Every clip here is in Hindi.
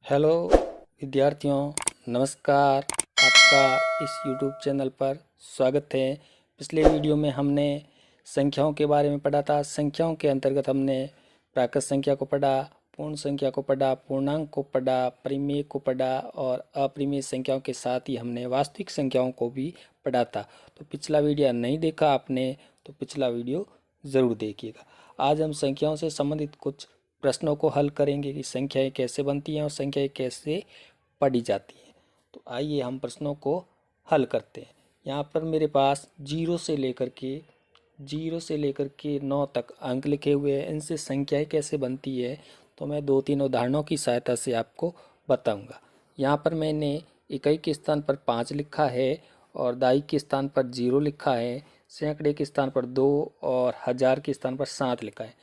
हेलो विद्यार्थियों, नमस्कार। आपका इस YouTube चैनल पर स्वागत है। पिछले वीडियो में हमने संख्याओं के बारे में पढ़ा था। संख्याओं के अंतर्गत हमने प्राकृत संख्या को पढ़ा, पूर्ण संख्या को पढ़ा, पूर्णांक को पढ़ा, परिमेय को पढ़ा और अपरिमेय संख्याओं के साथ ही हमने वास्तविक संख्याओं को भी पढ़ा था। तो पिछला वीडियो नहीं देखा आपने तो पिछला वीडियो ज़रूर देखिएगा। आज हम संख्याओं से संबंधित कुछ प्रश्नों को हल करेंगे कि संख्याएं कैसे बनती हैं और संख्याएं कैसे पढ़ी जाती हैं। तो आइए हम प्रश्नों को हल करते हैं। यहाँ पर मेरे पास जीरो से लेकर के 9 तक अंक लिखे हुए हैं। इनसे संख्याएं कैसे बनती है तो मैं 2-3 उदाहरणों की सहायता से आपको बताऊंगा। यहाँ पर मैंने इकाई के स्थान पर 5 लिखा है और दाई के स्थान पर 0 लिखा है, सैकड़े के स्थान पर 2 और हजार के स्थान पर 7 लिखा है।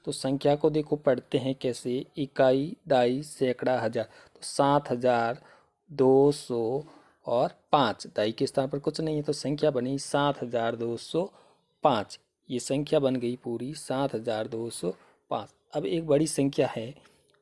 तो संख्या को देखो पढ़ते हैं कैसे। इकाई, दाई, सैकड़ा, हजार। तो 7,200 और 5। दाई के स्थान पर कुछ नहीं है तो संख्या बनी 7,205। ये संख्या बन गई पूरी 7,205। अब एक बड़ी संख्या है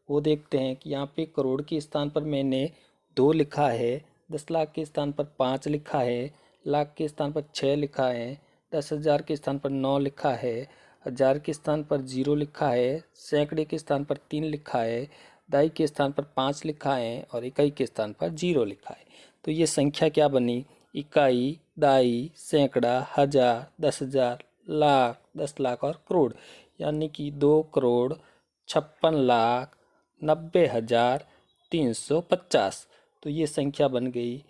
वो देखते हैं कि यहाँ पे करोड़ के स्थान पर मैंने 2 लिखा है, 10 लाख के स्थान पर 5 लिखा है, लाख के स्थान पर 6 लिखा है, 10,000 के स्थान पर 9 लिखा है, हजार के स्थान पर 0 लिखा है, सैकड़े के स्थान पर 3 लिखा है, दाई के स्थान पर 5 लिखा है और इकाई के स्थान पर 0 लिखा है। तो ये संख्या क्या बनी? इकाई, दाई, सैकड़ा, हजार, 10,000, लाख, 10 लाख और करोड़। यानी कि 2,56,90,350। तो ये संख्या बन गई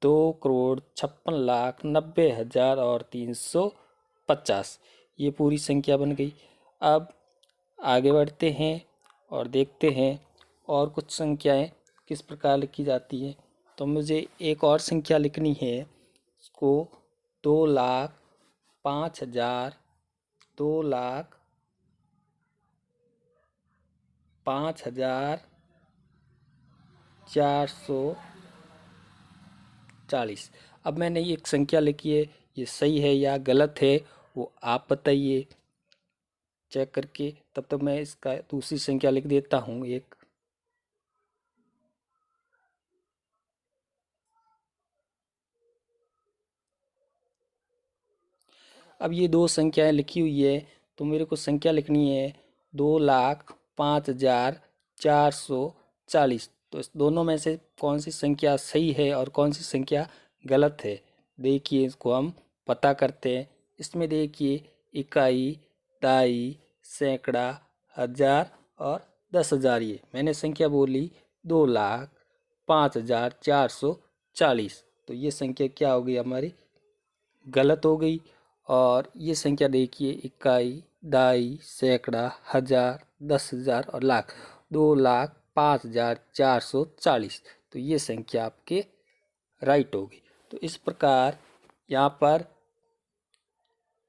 2,56,90,000 और 350। ये पूरी संख्या बन गई। अब आगे बढ़ते हैं और देखते हैं और कुछ संख्याएं किस प्रकार लिखी जाती हैं। तो मुझे एक और संख्या लिखनी है। इसको 2,05,000, 2,05,440। अब मैंने ये एक संख्या लिखी है, ये सही है या गलत है वो आप बताइए चेक करके। तब तक मैं इसका दूसरी संख्या लिख देता हूँ एक। अब ये 2 संख्याएं लिखी हुई है तो मेरे को संख्या लिखनी है 2,05,440। तो इस दोनों में से कौन सी संख्या सही है और कौन सी संख्या गलत है देखिए, इसको हम पता करते हैं। इसमें देखिए इकाई, दाई, सैकड़ा, हजार और 10,000। ये मैंने संख्या बोली 2,05,440। तो ये संख्या क्या हो गई हमारी? गलत हो गई। और ये संख्या देखिए इकाई, दाई, सैकड़ा, हजार, 10,000 और लाख, 2,05,440। तो ये संख्या आपके राइट होगी। तो इस प्रकार यहाँ पर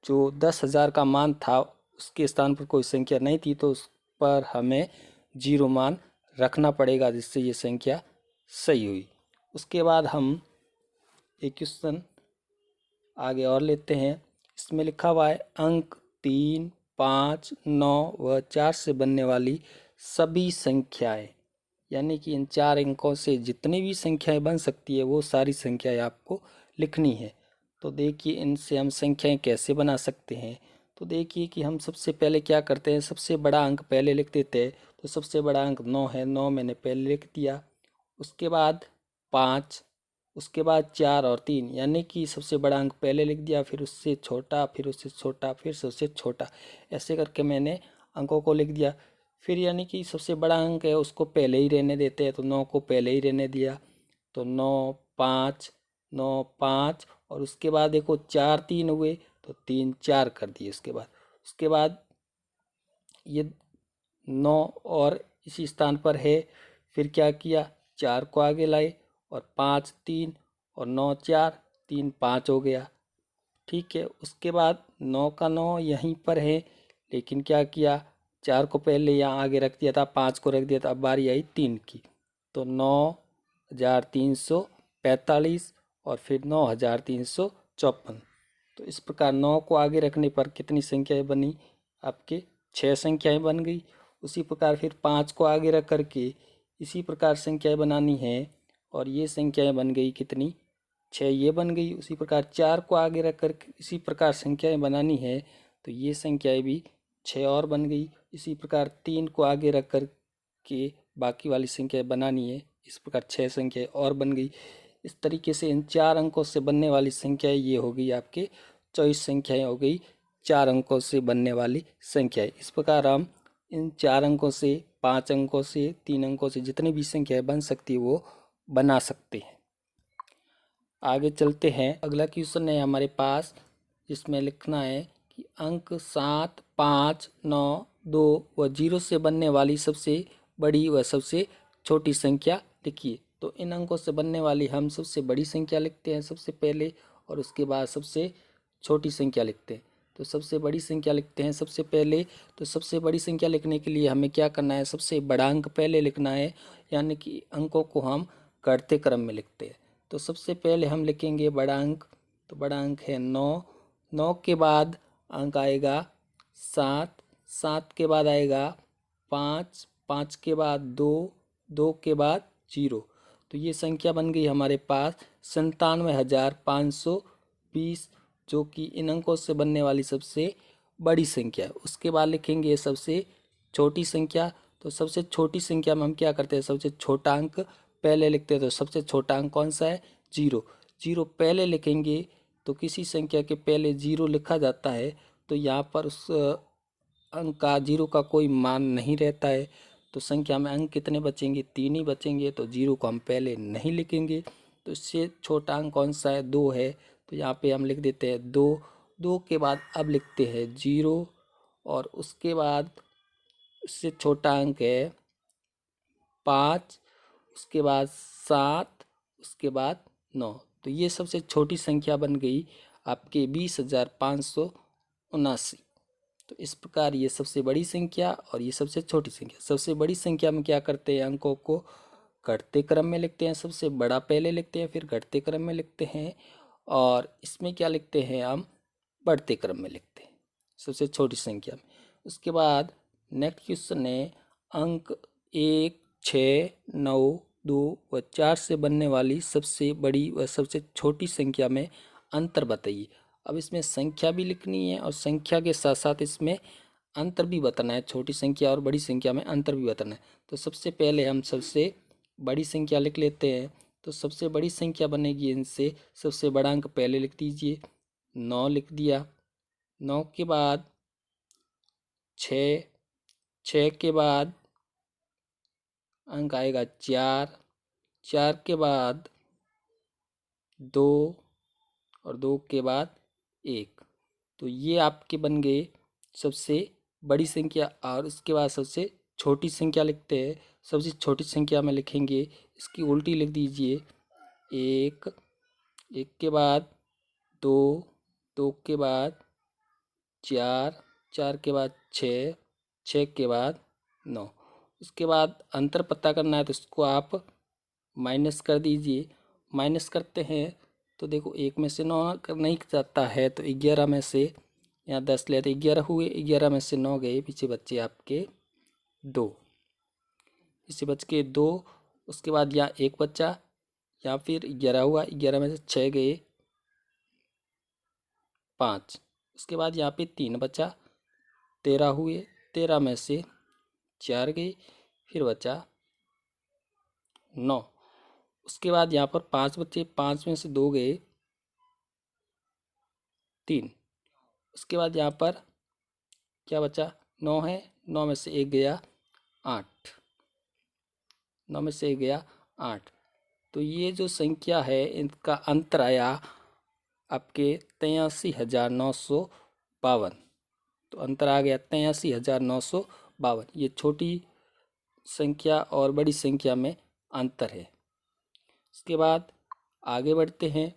जो 10,000 का मान था उसके स्थान पर कोई संख्या नहीं थी तो उस पर हमें 0 मान रखना पड़ेगा, जिससे ये संख्या सही हुई। उसके बाद हम एक क्वेश्चन आगे और लेते हैं। इसमें लिखा हुआ है अंक 3, 5, 9 व 4 से बनने वाली सभी संख्याएं। यानी कि इन 4 अंकों से जितनी भी संख्याएं बन सकती है वो सारी संख्याएं आपको लिखनी है। तो देखिए इनसे हम संख्याएं कैसे बना सकते हैं। तो देखिए कि हम सबसे पहले क्या करते हैं, सबसे बड़ा अंक पहले लिख देते हैं। तो सबसे बड़ा अंक 9 है, 9 मैंने पहले लिख दिया। उसके बाद 5, उसके बाद 4 और 3, यानी कि सबसे बड़ा अंक पहले लिख दिया, फिर उससे छोटा, फिर उससे छोटा, फिर से उससे छोटा, ऐसे करके मैंने अंकों को लिख दिया। फिर यानी कि सबसे बड़ा अंक है उसको पहले ही रहने देते हैं, तो 9 को पहले ही रहने दिया। तो 9, 5, 9, 5 और उसके बाद देखो 4, 3 हुए तो 3, 4 कर दिए। उसके बाद ये 9 और इसी स्थान पर है, फिर क्या किया, 4 को आगे लाए और 5, 3 और 9, 4, 3, 5 हो गया। ठीक है। उसके बाद 9 का 9 यहीं पर है, लेकिन क्या किया, 4 को पहले यहाँ आगे रख दिया था, 5 को रख दिया था। अब बारी आई 3 की, तो 9,345 और फिर 9,354। तो इस प्रकार 9 को आगे रखने पर कितनी संख्याएं बनी आपके? 6 संख्याएं बन गई। उसी प्रकार फिर 5 को आगे रख करके इसी प्रकार संख्याएं बनानी है। और ये संख्याएं बन गई कितनी, 6 ये बन गई। उसी प्रकार 4 को आगे रखकर इसी प्रकार संख्याएं बनानी है, तो ये संख्याएं भी 6 और बन गई। इसी प्रकार 3 को आगे रख कर के बाकी वाली संख्याएं बनानी है, इस प्रकार 6 संख्याएं और बन गई। इस तरीके से इन 4 अंकों से बनने वाली संख्याएं ये हो गई आपके 24 संख्याएं हो गई 4 अंकों से बनने वाली संख्याएं। इस प्रकार हम इन 4 अंकों से, 5 अंकों से, 3 अंकों से जितनी भी संख्याएं बन सकती है वो बना सकते हैं। आगे चलते हैं। अगला क्वेश्चन है हमारे पास, जिसमें लिखना है कि अंक 7, 5, 9, 2 व 0 से बनने वाली सबसे बड़ी व सबसे छोटी संख्या लिखिए। तो इन अंकों से बनने वाली हम सबसे बड़ी संख्या लिखते हैं सबसे पहले, और उसके बाद सबसे छोटी संख्या लिखते हैं। तो सबसे बड़ी संख्या लिखते हैं सबसे पहले। तो सबसे बड़ी संख्या लिखने के लिए हमें क्या करना है, सबसे बड़ा अंक पहले लिखना है, यानी कि अंकों को हम घटते क्रम में लिखते हैं। तो सबसे पहले हम लिखेंगे बड़ा अंक। तो बड़ा अंक है 9। 9 के बाद अंक आएगा 7। 7 के बाद आएगा 5। 5 के बाद 2। 2 के बाद 0। तो ये संख्या बन गई हमारे पास 97,520, जो कि इन अंकों से बनने वाली सबसे बड़ी संख्या है। उसके बाद लिखेंगे सबसे छोटी संख्या। तो सबसे छोटी संख्या में हम क्या करते हैं, सबसे छोटा अंक पहले लिखते हैं। तो सबसे छोटा अंक कौन सा है, 0। 0 पहले लिखेंगे। तो किसी संख्या के पहले 0 लिखा जाता है, तो यहाँ पर उस अंक का 0 का कोई मान नहीं रहता है। तो संख्या में अंक कितने बचेंगे, 3 ही बचेंगे। तो 0 को हम पहले नहीं लिखेंगे। तो इससे छोटा अंक कौन सा है, 2 है। तो यहाँ पे हम लिख देते हैं 2। 2 के बाद अब लिखते हैं 0, और उसके बाद इससे छोटा अंक है 5, उसके बाद 7, उसके बाद 9। तो ये सबसे छोटी संख्या बन गई आपके 20,579। तो इस प्रकार ये सबसे बड़ी संख्या और ये सबसे छोटी संख्या। सबसे बड़ी संख्या में क्या करते हैं, अंकों को घटते क्रम में लिखते हैं। सबसे बड़ा पहले लिखते हैं, फिर घटते क्रम में लिखते हैं। और इसमें क्या लिखते हैं, हम बढ़ते क्रम में लिखते हैं सबसे छोटी संख्या में। उसके बाद नेक्स्ट क्वेश्चन है, अंक 1, 6, 9, 2 व 4 से बनने वाली सबसे बड़ी व सबसे छोटी संख्या में अंतर बताइए। अब इसमें संख्या भी लिखनी है और संख्या के साथ साथ इसमें अंतर भी बताना है। छोटी संख्या और बड़ी संख्या में अंतर भी बताना है। तो सबसे पहले हम सबसे बड़ी संख्या लिख लेते हैं। तो सबसे बड़ी संख्या बनेगी इनसे, सबसे बड़ा अंक पहले लिख दीजिए, 9 लिख दिया। 9 के बाद 6। 6 के बाद अंक आएगा 4। 4 के बाद 2, और 2 के बाद 1। तो ये आपके बन गए सबसे बड़ी संख्या। और उसके बाद सबसे छोटी संख्या लिखते हैं। सबसे छोटी संख्या में लिखेंगे, इसकी उल्टी लिख दीजिए, 1। 1 के बाद 2। 2 के बाद 4। 4 के बाद 6। 6 के बाद 9। उसके बाद अंतर पता करना है, तो इसको आप माइनस कर दीजिए। माइनस करते हैं तो देखो 1 में से 9 नहीं जाता है, तो 11 में से, यहाँ 10 ले तो 11 हुए, 11 में से 9 गए, पीछे बच्चे आपके 2, पीछे बच के 2। उसके बाद यहाँ 1 बच्चा, या फिर 11 हुआ, 11 में से 6 गए, 5। उसके बाद यहाँ पे 3 बचा, 13 हुए, 13 में से 4 गए, फिर बचा 9। उसके बाद यहाँ पर 5 बचे, 5 में से 2 गए, 3। उसके बाद यहाँ पर क्या बचा, 9 है, 9 में से 1 गया, 8। 9 में से 1 गया 8। तो ये जो संख्या है इनका अंतर आया आपके 83,952। तो अंतर आ गया 83,952। ये छोटी संख्या और बड़ी संख्या में अंतर है। इसके बाद आगे बढ़ते हैं।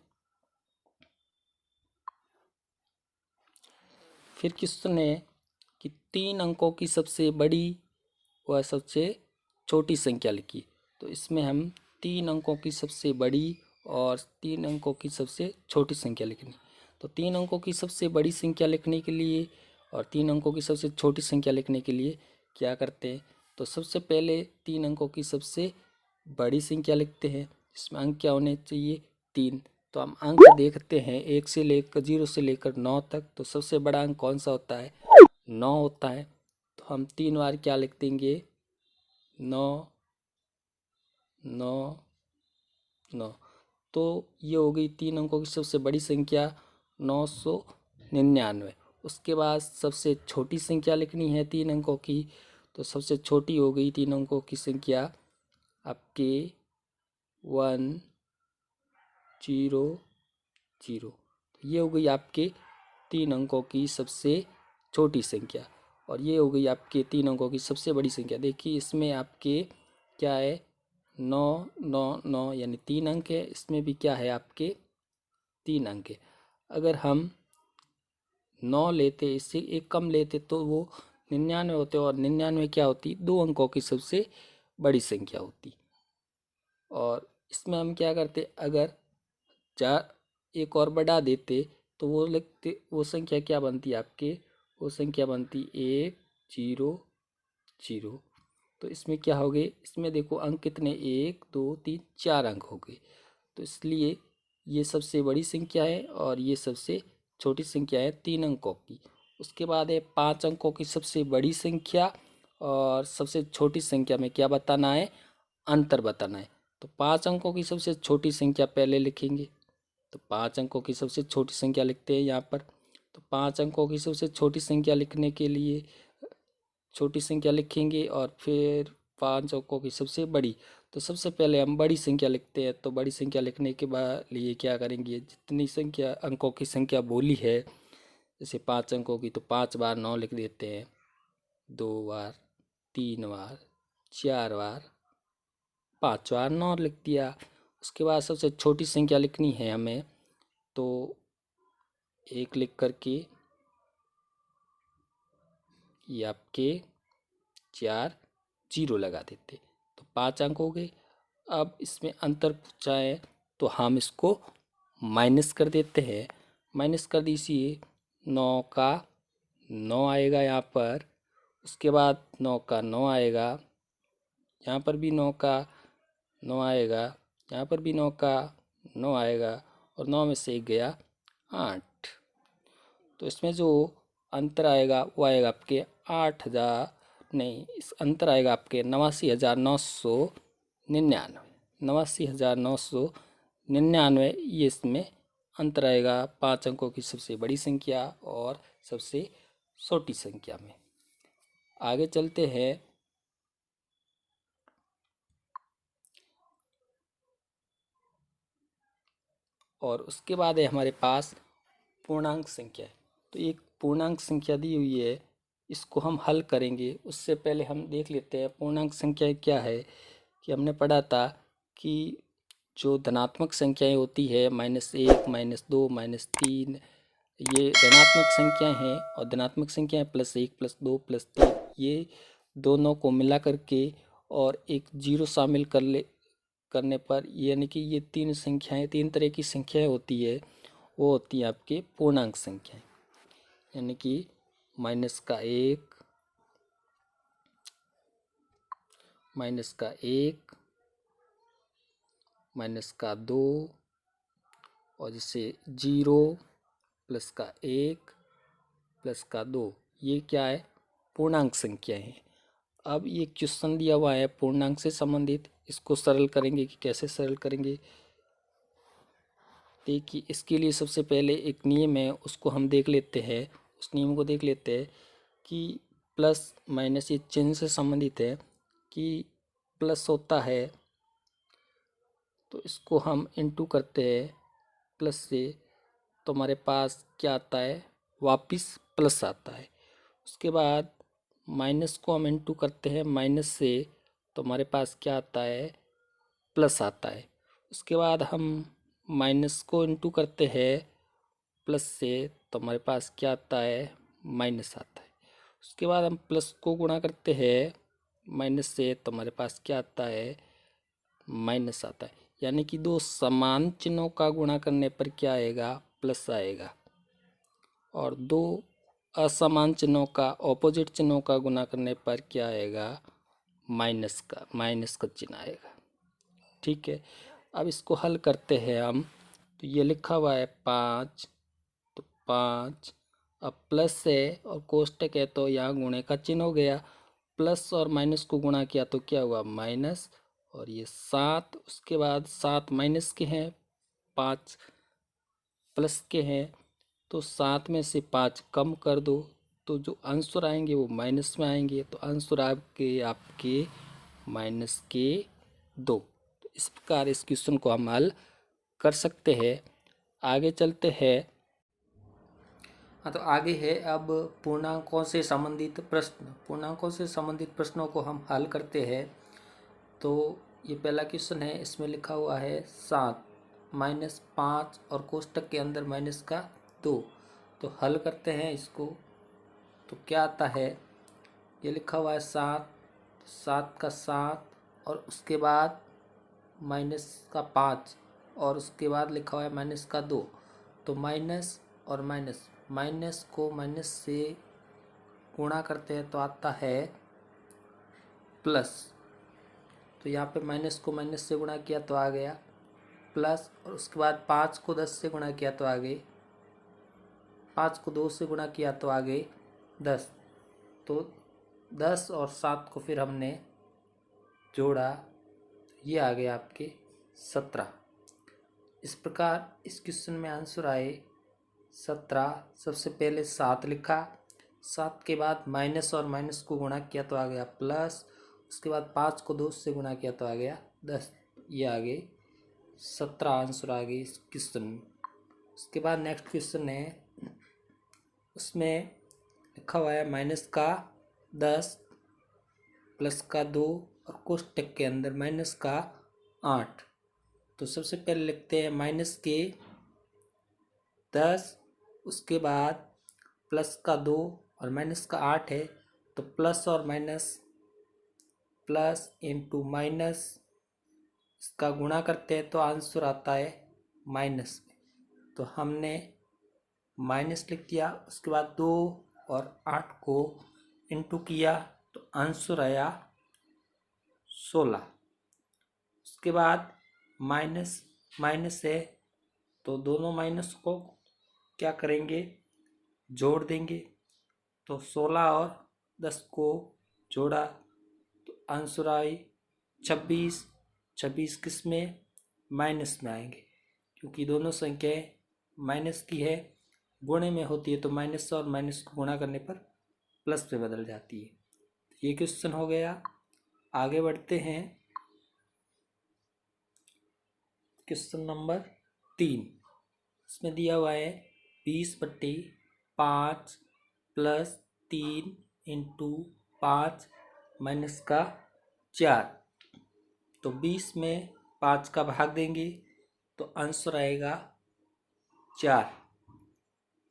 फिर क्वेश्चन है कि 3 अंकों की सबसे बड़ी व सबसे छोटी संख्या लिखिए। तो इसमें हम 3 अंकों की सबसे बड़ी और 3 अंकों की सबसे छोटी संख्या लिखनी। तो 3 अंकों की सबसे बड़ी संख्या लिखने के लिए और 3 अंकों की सबसे छोटी संख्या लिखने के लिए क्या करते हैं, तो सबसे पहले 3 अंकों की सबसे बड़ी संख्या लिखते हैं, इसमें अंक क्या होने चाहिए 3। तो हम अंक देखते हैं 1 से लेकर 0 से लेकर 9 तक। तो सबसे बड़ा अंक कौन सा होता है 9 होता है। तो हम 3 बार क्या लिख देंगे 9 9 9। तो ये हो गई 3 अंकों की सबसे बड़ी संख्या 999। उसके बाद सबसे छोटी संख्या लिखनी है 3 अंकों की। तो सबसे छोटी हो गई 3 अंकों की संख्या आपके 1 0 0। ये हो गई आपके 3 अंकों की सबसे छोटी संख्या, और ये हो गई आपके 3 अंकों की सबसे बड़ी संख्या। देखिए इसमें आपके क्या है 9 9 9 यानी 3 अंक है, इसमें भी क्या है आपके 3 अंक है। अगर हम 9 लेते, इससे एक कम लेते तो वो 99 होते, और 99 क्या होती 2 अंकों की सबसे बड़ी संख्या होती। और इसमें हम क्या करते अगर 4 एक और बढ़ा देते तो वो लिखते, वो संख्या क्या बनती आपके, वो संख्या बनती 1 0 0। तो इसमें क्या हो गए, इसमें देखो अंक कितने 1 2 3 4 अंक हो गए। तो इसलिए ये सबसे बड़ी संख्या है और ये सबसे छोटी संख्या है 3 अंकों की। उसके बाद है 5 अंकों की सबसे बड़ी संख्या और सबसे छोटी संख्या में क्या बताना है, अंतर बताना है। तो 5 अंकों की सबसे छोटी संख्या पहले लिखेंगे। तो 5 अंकों की सबसे छोटी संख्या लिखते हैं यहाँ पर। तो 5 अंकों की सबसे छोटी संख्या लिखने के लिए छोटी संख्या लिखेंगे और फिर 5 अंकों की सबसे बड़ी। तो सबसे पहले हम बड़ी संख्या लिखते हैं। तो बड़ी संख्या लिखने के बाद लिए क्या करेंगे, जितनी संख्या अंकों की संख्या बोली है, जैसे 5 अंकों की, तो 5 बार 9 लिख देते हैं, 2 बार 3 बार 4 बार 5 बार 9 लिख दिया। उसके बाद सबसे छोटी संख्या लिखनी है हमें, तो 1 लिख करके ये आपके 4 0 लगा देते। तो 5 अंक हो गए। अब इसमें अंतर पूछा है तो हम इसको माइनस कर देते हैं। माइनस कर दीजिए, 9 का 9 आएगा यहाँ पर, उसके बाद 9 का 9 आएगा, यहाँ पर भी 9 का 9 आएगा, यहाँ पर भी 9 का 9 आएगा, और 9 में से 1 गया 8। तो इसमें जो अंतर आएगा वो आएगा आपके 8,000 नहीं, इस अंतर आएगा आपके 89,999 89,999। ये इसमें अंतर आएगा 5 अंकों की सबसे बड़ी संख्या और सबसे छोटी संख्या में। आगे चलते हैं। और उसके बाद है हमारे पास पूर्णांक संख्या। तो एक पूर्णांक संख्या दी हुई है, इसको हम हल करेंगे। उससे पहले हम देख लेते हैं पूर्णांक संख्या क्या है। कि हमने पढ़ा था कि जो धनात्मक संख्याएं होती है -1 -2 -3, ये ऋणात्मक संख्याएं हैं, और धनात्मक संख्याएं +1 +2 +3, ये दोनों को मिला करके और एक जीरो शामिल करने पर, यानी कि ये 3 संख्याएं, 3 तरह की संख्याएं होती है, वो होती है आपके पूर्णांक संख्याएं। यानी कि -1 -1 -2, और जैसे 0 +1 +2, ये क्या है पूर्णांक संख्या है। अब ये क्वेश्चन दिया हुआ है पूर्णांक से संबंधित, इसको सरल करेंगे कि कैसे सरल करेंगे। देखिए इसके लिए सबसे पहले एक नियम है, उसको हम देख लेते हैं। उस नियम को देख लेते हैं कि प्लस माइनस ये चिन्ह से संबंधित है। कि प्लस होता है तो इसको हम इनटू करते हैं प्लस से, तो हमारे पास क्या आता है वापिस प्लस आता है। उसके बाद माइनस को हम इनटू करते हैं माइनस से, तो हमारे पास क्या आता है प्लस आता है। उसके बाद हम माइनस को इनटू करते हैं प्लस से, तो हमारे पास क्या आता है माइनस आता है। उसके बाद हम प्लस को गुणा करते हैं माइनस से, तो हमारे पास क्या आता है माइनस आता है। यानी कि दो समान चिन्हों का गुणा करने पर क्या आएगा प्लस आएगा, और दो असमान चिन्हों का ऑपोजिट चिन्हों का गुणा करने पर क्या आएगा माइनस का चिन्ह आएगा। ठीक है, अब इसको हल करते हैं हम। तो ये लिखा हुआ है 5, तो 5, अब प्लस है और कोष्टक है तो यहाँ गुणे का चिन्ह हो गया। प्लस और माइनस को गुणा किया तो क्या हुआ, माइनस। और ये 7, उसके बाद 7 माइनस के हैं, 5 प्लस के हैं, तो 7 में से 5 कम कर दो तो जो आंसर आएंगे वो माइनस में आएंगे। तो आंसर आपके -2। तो इस प्रकार इस क्वेश्चन को हम हल कर सकते हैं। आगे चलते हैं। हाँ, तो आगे है अब पूर्णांकों से संबंधित प्रश्न। पूर्णांकों से संबंधित प्रश्नों को हम हल करते हैं। तो ये पहला क्वेश्चन है, इसमें लिखा हुआ है 7 -5 और कोष्टक के अंदर -2। तो हल करते हैं इसको। तो क्या आता है, ये लिखा हुआ है 7 का 7 और उसके बाद -5 और उसके बाद लिखा हुआ है -2। तो माइनस और माइनस को माइनस से गुणा करते हैं तो आता है प्लस। तो यहाँ पे माइनस को माइनस से गुणा किया तो आ गया प्लस, और उसके बाद 5 को 10 से गुणा किया तो आ गए, 5 को 2 से गुणा किया तो आ गए 10। तो 10 और 7 को फिर हमने जोड़ा, ये आ गया आपके 17। इस प्रकार इस क्वेश्चन में आंसर आए 17। सबसे पहले 7 लिखा, 7 के बाद माइनस और माइनस को गुणा किया तो आ गया प्लस, उसके बाद 5 को 2 से गुणा किया तो आ गया 10। ये आ गए 17 आंसर आ गए इस क्वेश्चन में। उसके बाद नेक्स्ट क्वेश्चन है, उसमें लिखा हुआ है -10 +2 और कोष्टक के अंदर -8। तो सबसे पहले लिखते हैं -10, उसके बाद +2 और -8 है, तो प्लस और माइनस, प्लस इंटू माइनस, इसका गुणा करते हैं तो आंसर आता है माइनस में। तो हमने माइनस लिख दिया, उसके बाद 2 और 8 को इंटू किया तो आंसर आया 16। उसके बाद माइनस माइनस है तो दोनों माइनस को क्या करेंगे, जोड़ देंगे। तो 16 और 10 को जोड़ा तो आंसर आई 26। 26 किस में, माइनस में आएंगे, क्योंकि दोनों संख्याएं माइनस की है, गुणे में होती है तो माइनस और माइनस को गुणा करने पर प्लस पे बदल जाती है। ये क्वेश्चन हो गया। आगे बढ़ते हैं, क्वेश्चन नंबर 3। इसमें दिया हुआ है 20/5 + 3 × 5 - 4। तो 20 में 5 का भाग देंगे तो आंसर आएगा 4।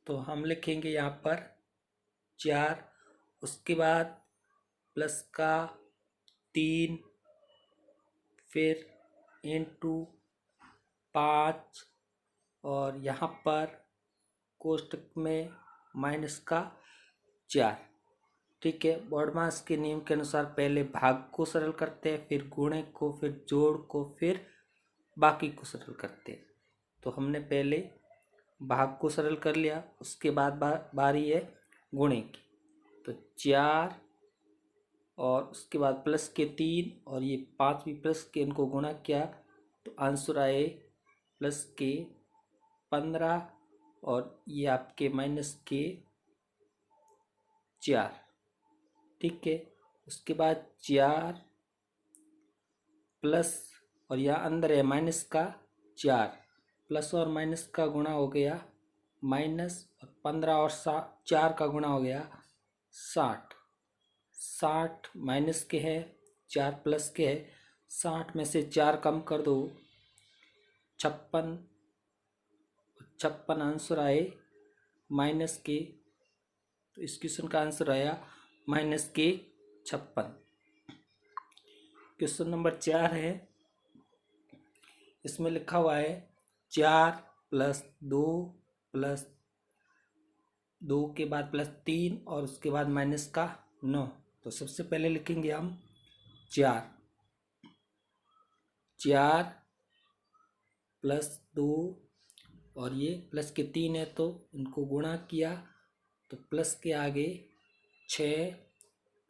तो हम लिखेंगे यहाँ पर 4, उसके बाद प्लस का 3, फिर इंटू 5 और यहाँ पर कोष्टक में -4। ठीक है, बॉडमास के नियम के अनुसार पहले भाग को सरल करते हैं, फिर गुणे को, फिर जोड़ को, फिर बाकी को सरल करते हैं। तो हमने पहले भाग को सरल कर लिया, उसके बाद बारी है गुणे की। तो 4 और उसके बाद प्लस के 3 और ये 5 भी प्लस के, इनको गुणा किया तो आंसर आए प्लस के 15 और ये आपके -4। ठीक है, उसके बाद 4 प्लस और यहाँ अंदर है -4, प्लस और माइनस का गुणा हो गया माइनस, और 15 और 4 का गुणा हो गया 60। 60 माइनस के है, 4 प्लस के है, 60 में से 4 कम कर दो 56। 56 आंसर आए माइनस के। तो इस क्वेश्चन का आंसर आया -56। क्वेश्चन नंबर 4 है, इसमें लिखा हुआ है 4 + 2 + 2 के बाद +3 और उसके बाद -9। तो सबसे पहले लिखेंगे हम 4, 4 प्लस 2 और ये प्लस के 3 है तो इनको गुणा किया तो प्लस के आगे 6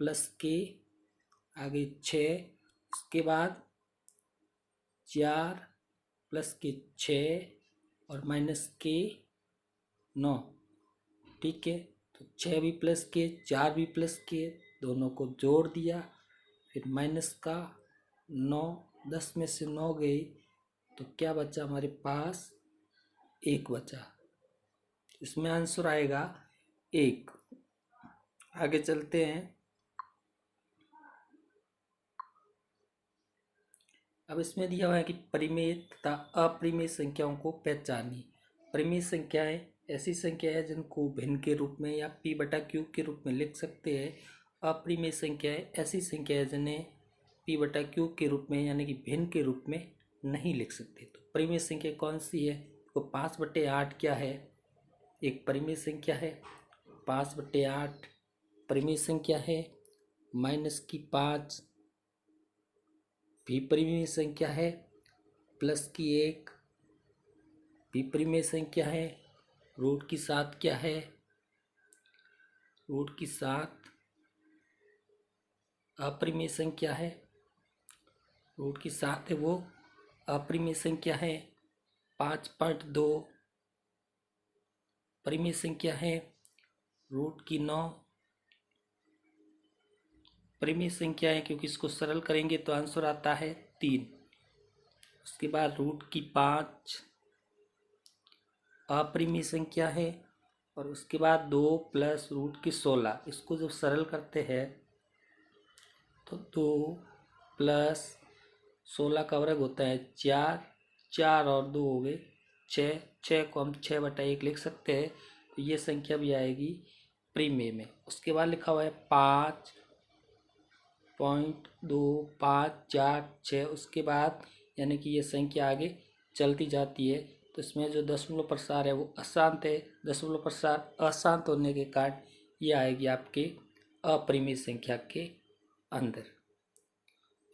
प्लस के आगे 6, उसके बाद 4 प्लस के 6 और माइनस के 9। ठीक है, तो 6 भी प्लस के 4 भी प्लस के दोनों को जोड़ दिया, फिर माइनस का 9, 10 में से 9 गई तो क्या बचा हमारे पास? 1 बचा। इसमें आंसर आएगा 1। आगे चलते हैं। अब इसमें दिया हुआ है कि परिमेय तथा अपरिमेय संख्याओं को पहचानिए। परिमेय संख्याएं ऐसी संख्या है जिनको भिन्न के रूप में या p/q के रूप में लिख सकते हैं। अपरिमेय संख्याएं ऐसी संख्या है जिन्हें p/q के रूप में यानी कि भिन्न के रूप में नहीं लिख सकते। तो परिमेय संख्या कौन सी है? तो 5/8 क्या है? एक परिमेय संख्या है। 5/8 परिमेय संख्या है। माइनस की 5 भी परिमेय संख्या है। प्लस की 1 भी परिमेय संख्या है। रूट की 7 क्या है? रूट की 7 अपरिमेय संख्या है। रूट की 7 है वो अपरिमेय संख्या है। 5/2 परिमेय संख्या है। रूट की 9 परिमेय संख्या है, क्योंकि इसको सरल करेंगे तो आंसर आता है 3। उसके बाद रूट की 5 अपरिमेय संख्या है और उसके बाद 2 प्लस रूट की 16, इसको जब सरल करते हैं तो 2 प्लस 16 का वर्ग होता है 4, 4 और 2 हो गए 6, 6 को हम 6/1 लिख सकते हैं। तो ये संख्या भी आएगी परिमेय में। उसके बाद लिखा हुआ है 5.2546, उसके बाद यानी कि ये संख्या आगे चलती जाती है। तो इसमें जो दशमलव प्रसार है वो अशांत है। दशमलव प्रसार अशांत होने के कारण ये आएगी आपके अपरिमेय संख्या के अंदर।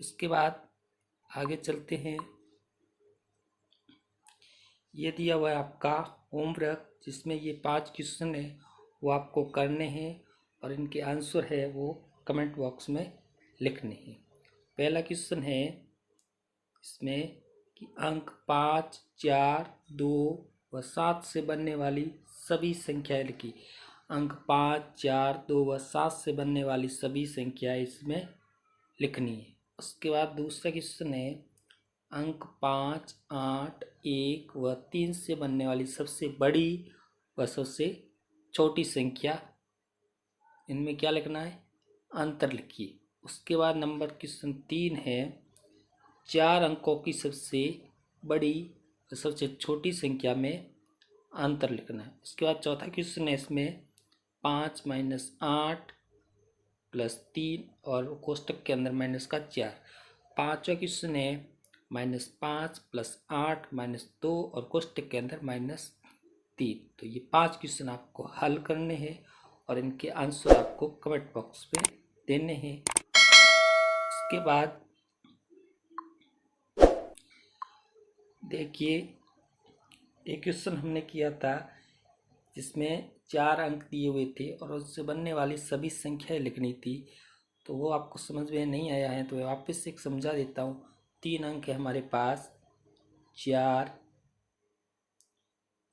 इसके बाद आगे चलते हैं। ये दिया हुआ है आपका होमवर्क, जिसमें ये 5 क्वेश्चन है वो आपको करने हैं और इनके आंसर है वो कमेंट बॉक्स में लिखने हैं। पहला क्वेश्चन है इसमें कि अंक 5, 4, 2 व 7 से बनने वाली सभी संख्याएं लिखी। अंक 5, 4, 2 व 7 से बनने वाली सभी संख्याएं इसमें लिखनी है। उसके बाद दूसरा क्वेश्चन है अंक 5, 8, 1 व 3 से बनने वाली सबसे बड़ी व सबसे छोटी संख्या, इनमें क्या लिखना है? अंतर लिखिए। उसके बाद नंबर क्वेश्चन 3 है 4 अंकों की सबसे बड़ी व सबसे छोटी संख्या में अंतर लिखना है। उसके बाद चौथा क्वेश्चन है इसमें 5 - 8 + 3 और कोष्टक के अंदर माइनस का 4। पांचवा क्वेश्चन है -5 + 8 - 2 और कोष्टक के अंदर -3। तो ये 5 क्वेश्चन आपको हल करने हैं और इनके आंसर आपको कमेंट बॉक्स में देने हैं। उसके बाद देखिए एक क्वेश्चन हमने किया था जिसमें 4 अंक दिए हुए थे और उससे बनने वाली सभी संख्याएं लिखनी थी, तो वो आपको समझ में नहीं आया है तो वापस से एक समझा देता हूँ। 3 अंक है हमारे पास 4,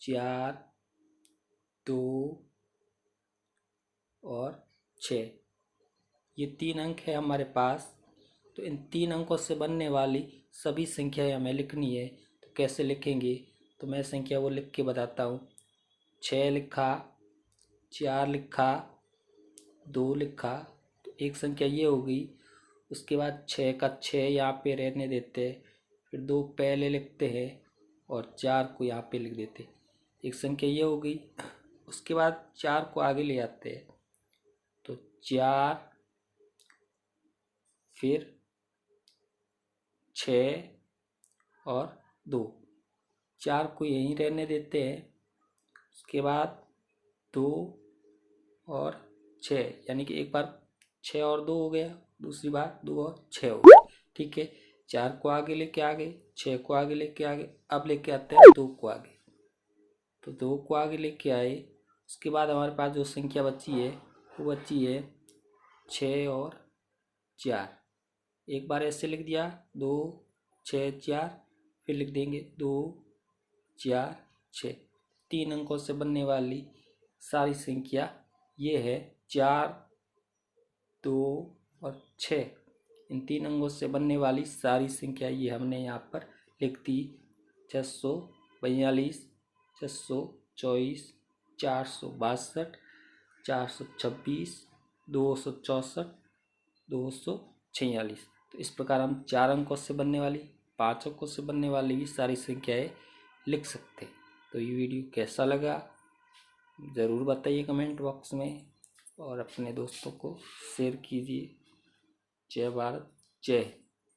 4, 2 और 6, ये 3 अंक है हमारे पास। तो इन 3 अंकों से बनने वाली सभी संख्याएं हमें लिखनी है। तो कैसे लिखेंगे? तो मैं संख्या वो लिख के बताता हूँ। 6 लिखा, 4 लिखा, 2 लिखा, तो एक संख्या ये हो गई। उसके बाद 6 का 6 यहाँ पे रहने देते हैं, फिर 2 पहले लिखते हैं और 4 को यहाँ पे लिख देते हैं, एक संख्या ये हो गई। उसके बाद 4 को आगे ले आते हैं तो 4 फिर 6 और 2, 4 को यहीं रहने देते हैं। उसके बाद 2 और 6 यानी कि एक बार 6 और 2 हो गया, दूसरी बार 2 और 6 हो गए। ठीक है, 4 को आगे लेके आ गए, 6 को आगे लेके आ गए। अब लेके आते हैं 2 को आगे, तो 2 को आगे लेके आए। उसके बाद हमारे पास जो संख्या बची है वो बची है 6 और 4। एक बार ऐसे लिख दिया 2 6 4, फिर लिख देंगे 2 4 6। 3 अंकों से बनने वाली सारी संख्या ये है 4 2 और 6। इन 3 अंकों से बनने वाली सारी संख्या ये हमने यहाँ पर लिख दी। 642, 624, 462, 426, 264, 246। तो इस प्रकार हम 4 अंकों से बनने वाली, 5 अंकों से बनने वाली भी सारी संख्याएं लिख सकते हैं। तो ये वीडियो कैसा लगा ज़रूर बताइए कमेंट बॉक्स में, और अपने दोस्तों को शेयर कीजिए। जय भारत, जय हिंद।